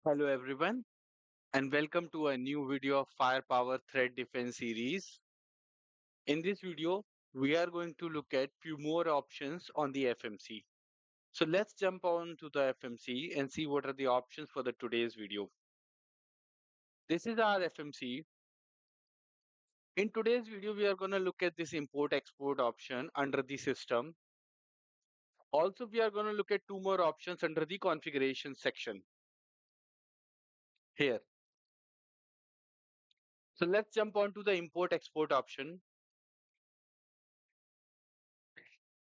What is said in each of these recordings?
Hello everyone and welcome to a new video of Firepower Threat Defense series. In this video, we are going to look at few more options on the FMC. So let's jump on to the FMC and see what are the options for the today's video. This is our FMC. In today's video, we are going to look at this import export option under the system. Also, we are going to look at two more options under the configuration section here. So let's jump on to the import export option.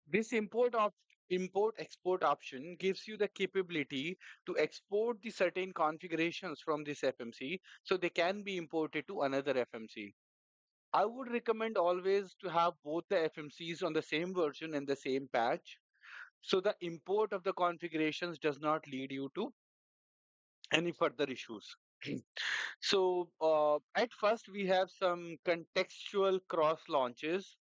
This import export option gives you the capability to export the certain configurations from this FMC so they can be imported to another FMC. I would recommend always to have both the FMCs on the same version and the same patch so the import of the configurations does not lead you to any further issues. So at first we have some contextual cross launches.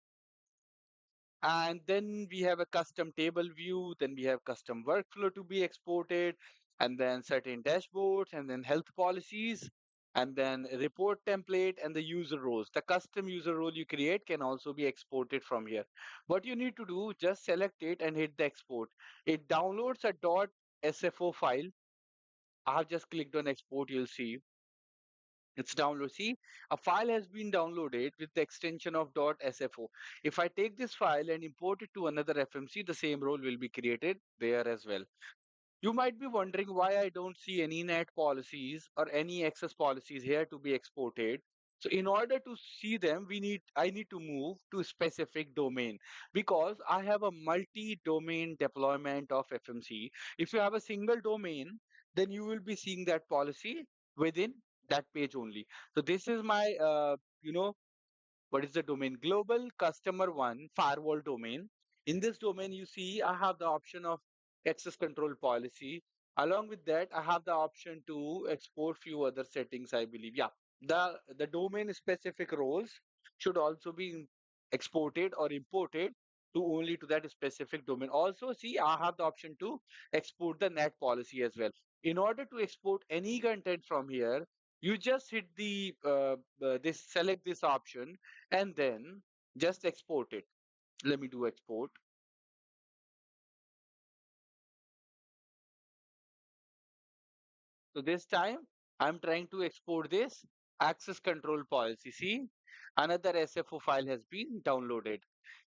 And then we have a custom table view, then we have custom workflow to be exported, and then certain dashboards, and then health policies, and then a report template and the user roles. The custom user role you create can also be exported from here. What you need to do, just select it and hit the export. It downloads a .sfo file. I have just clicked on export, you'll see it's download. See, a file has been downloaded with the extension of .sfo. If I take this file and import it to another FMC, the same role will be created there as well. You might be wondering why I don't see any net policies or any access policies here to be exported. So in order to see them, I need to move to specific domain because I have a multi-domain deployment of FMC. If you have a single domain, then you will be seeing that policy within that page only. So this is my, what is the domain? Global customer one firewall domain. In this domain, you see I have the option of access control policy. Along with that, I have the option to export few other settings, I believe. Yeah, the domain specific roles should also be exported or imported to only to that specific domain. Also, see, I have the option to export the net policy as well. In order to export any content from here, you just hit the this select this option and then just export it. Let me do export. So this time I'm trying to export this access control policy. See, another SFO file has been downloaded.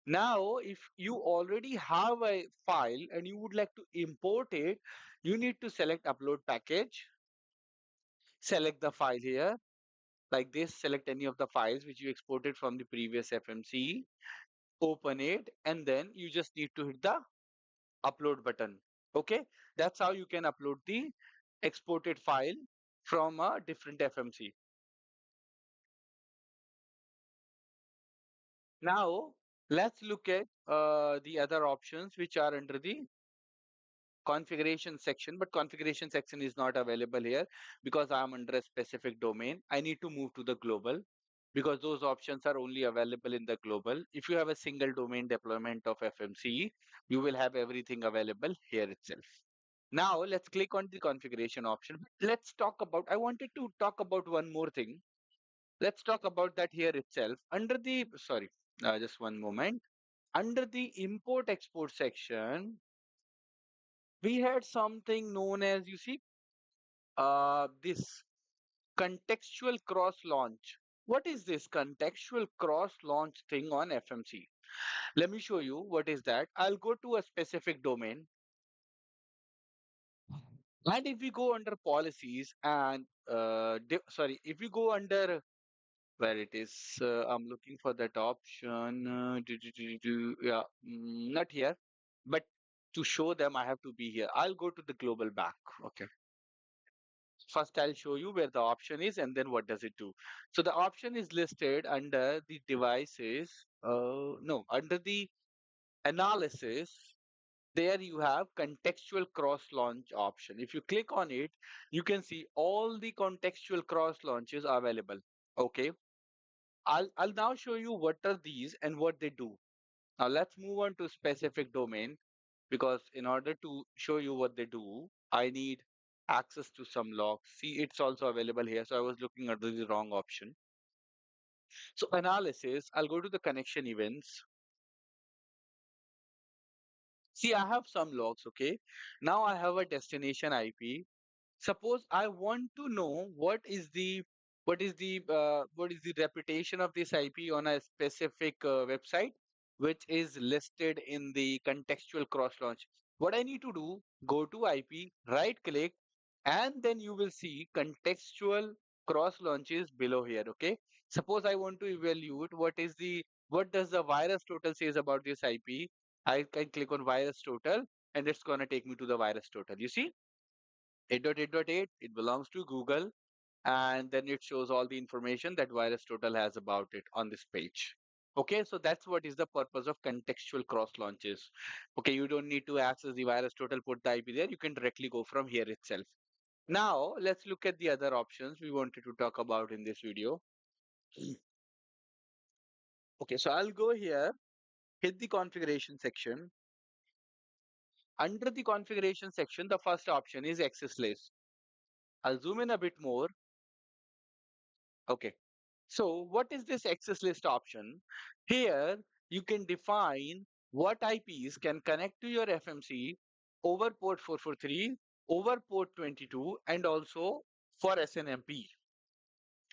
Now, if you already have a file and you would like to import it, you need to select upload package, select the file here like this, select any of the files which you exported from the previous FMC, open it, and then you just need to hit the upload button. Okay, that's how you can upload the exported file from a different FMC. Now let's look at the other options which are under the configuration section, but configuration section is not available here because I'm under a specific domain. I need to move to the global because those options are only available in the global. If you have a single domain deployment of FMC, you will have everything available here itself. Now let's click on the configuration option. Let's talk about, I wanted to talk about one more thing. Let's talk about that here itself. Under the, sorry, just one moment. Under the import export section, we had something known as, you see, this contextual cross launch. What is this contextual cross launch thing on FMC? Let me show you what is that. I'll go to a specific domain. And if we go under policies and sorry, if we go under where it is, I'm looking for that option. Yeah, not here, but to show them, I have to be here. I'll go to the global back. Okay. First, I'll show you where the option is and then what does it do. So the option is listed under the devices. No, under the analysis. There you have contextual cross launch option. If you click on it, you can see all the contextual cross launches are available. Okay. I'll now show you what are these and what they do. Now let's move on to specific domain because in order to show you what they do, I need access to some logs. See, it's also available here. So I was looking at the wrong option. So analysis, I'll go to the connection events. See, I have some logs, okay? Now I have a destination IP. Suppose I want to know what is the reputation of this IP on a specific website, which is listed in the contextual cross launch. What I need to do, go to IP, right click, and then you will see contextual cross launches below here. Okay. Suppose I want to evaluate what does the virus total says about this IP. I can click on virus total, and it's gonna take me to the virus total. You see? 8.8.8, it belongs to Google, and then it shows all the information that virus total has about it on this page. Okay, so that's what is the purpose of contextual cross launches. Okay, you don't need to access the virus total, put the IP there, you can directly go from here itself. Now, let's look at the other options we wanted to talk about in this video. Okay, so I'll go here, hit the configuration section. Under the configuration section, the first option is access list. I'll zoom in a bit more. Okay. So what is this access list option? Here you can define what IPs can connect to your FMC over port 443, over port 22, and also for SNMP.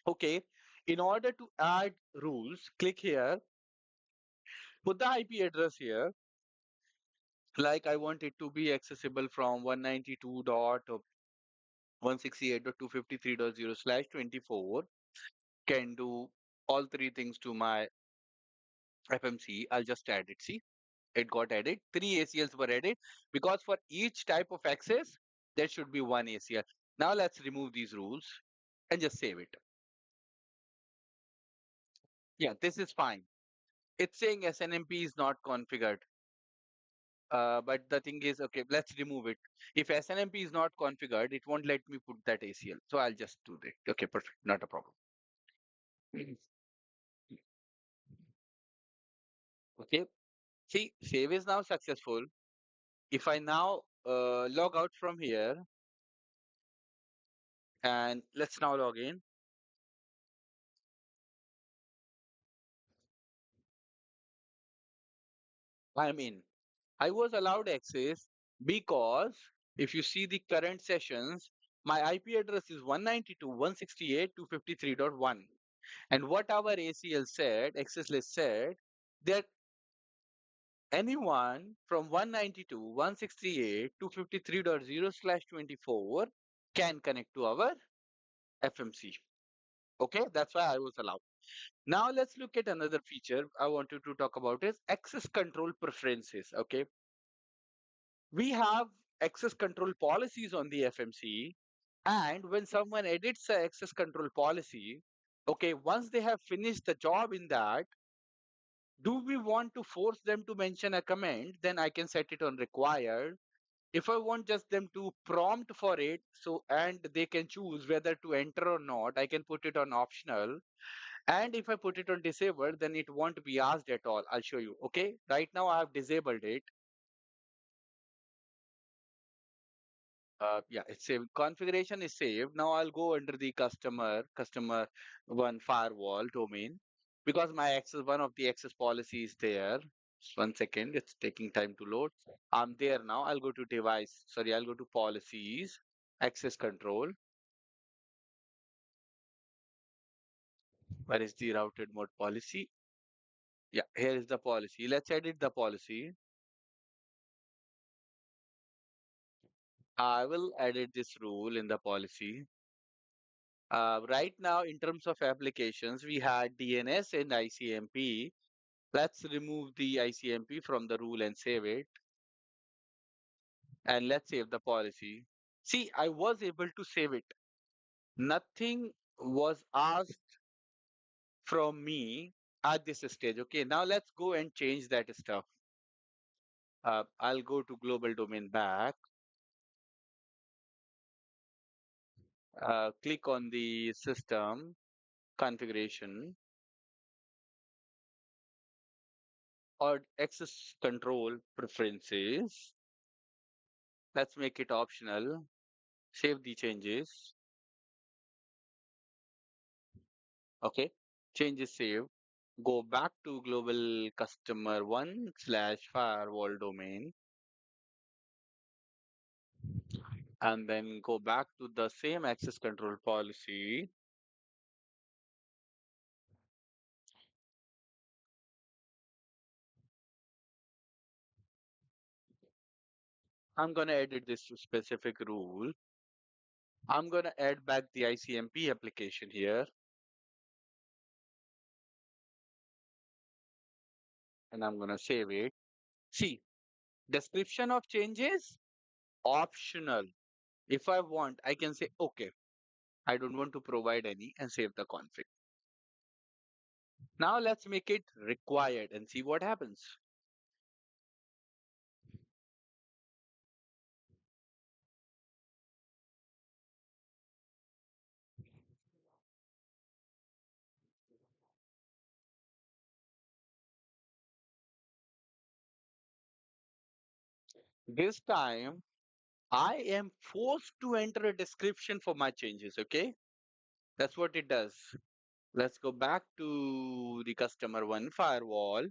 Okay. In order to add rules, click here, put the IP address here. Like I want it to be accessible from 192.168.253.0/24. Can do all three things to my FMC. I'll just add it. See, it got added. Three ACLs were added because for each type of access, there should be one ACL. Now let's remove these rules and just save it. Yeah, this is fine. It's saying SNMP is not configured. But the thing is, okay, let's remove it. If SNMP is not configured, it won't let me put that ACL. So I'll just do that. Okay, perfect. Not a problem. Okay. See, save is now successful. If I now log out from here and let's now log in. I'm in. I was allowed access because if you see the current sessions, my IP address is 192.168.253.1. And what our ACL said, access list said, that anyone from 192.168.253.0/24 can connect to our FMC. Okay, that's why I was allowed. Now let's look at another feature I wanted to talk about is access control preferences. Okay, we have access control policies on the FMC, and when someone edits the access control policy, okay, once they have finished the job in that, do we want to force them to mention a comment? Then I can set it on required. If I want just them to prompt for it, so and they can choose whether to enter or not, I can put it on optional. And if I put it on disabled, then it won't be asked at all. I'll show you. Okay, right now I have disabled it. Yeah, it's saved. Configuration is saved. Now I'll go under the customer one firewall domain because my access, one of the access policy is there. Just 1 second, it's taking time to load. I'm there now. I'll go to device. Sorry, I'll go to policies, access control. Where is the routed mode policy? Yeah, here is the policy. Let's edit the policy. I will edit this rule in the policy. Right now, in terms of applications, we had DNS and ICMP. Let's remove the ICMP from the rule and save it. And let's save the policy. See, I was able to save it. Nothing was asked from me at this stage. Okay, now let's go and change that stuff. I'll go to global domain back. Click on the system configuration or access control preferences. Let's make it optional. Save the changes. Okay. Changes saved. Go back to global customer one slash firewall domain and then go back to the same access control policy. I'm going to edit this to specific rule. I'm going to add back the ICMP application here and I'm going to save it. See, description of changes optional. If I want, I can say, okay, I don't want to provide any and save the config. Now let's make it required and see what happens. This time, I am forced to enter a description for my changes. Okay, that's what it does. Let's go back to the customer one firewall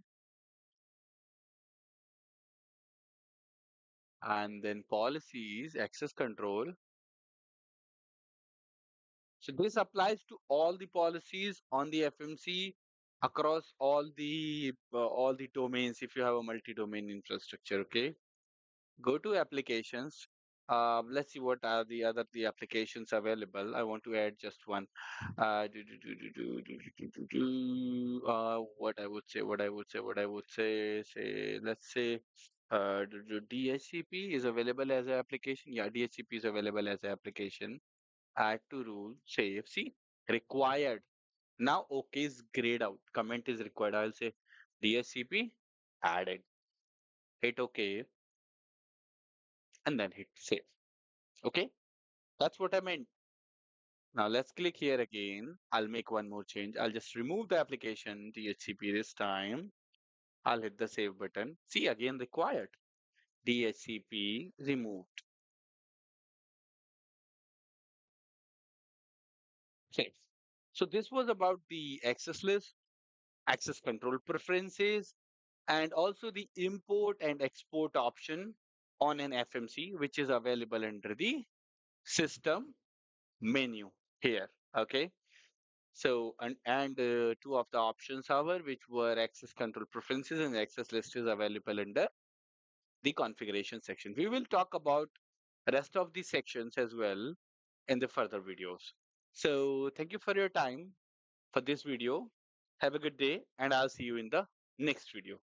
and then policies, access control. So this applies to all the policies on the FMC across all the domains if you have a multi-domain infrastructure. Okay. Go to applications. Let's see what are the applications available. I want to add just one. What I would say, say, let's say, DHCP is available as an application. Yeah, DHCP is available as an application. Add to rule, save. See, required. Now, OK is grayed out. Comment is required. I'll say DHCP added. Hit OK and then hit save. Okay, that's what I meant. Now let's click here again. I'll make one more change. I'll just remove the application DHCP this time. I'll hit the save button. See, again required. DHCP removed. Save. So this was about the access list, access control preferences, and also the import and export option on an FMC, which is available under the system menu here. Okay. So, and two of the options are which were access control preferences and access list is available under the configuration section. We will talk about rest of the sections as well in the further videos. So thank you for your time for this video. Have a good day and I'll see you in the next video.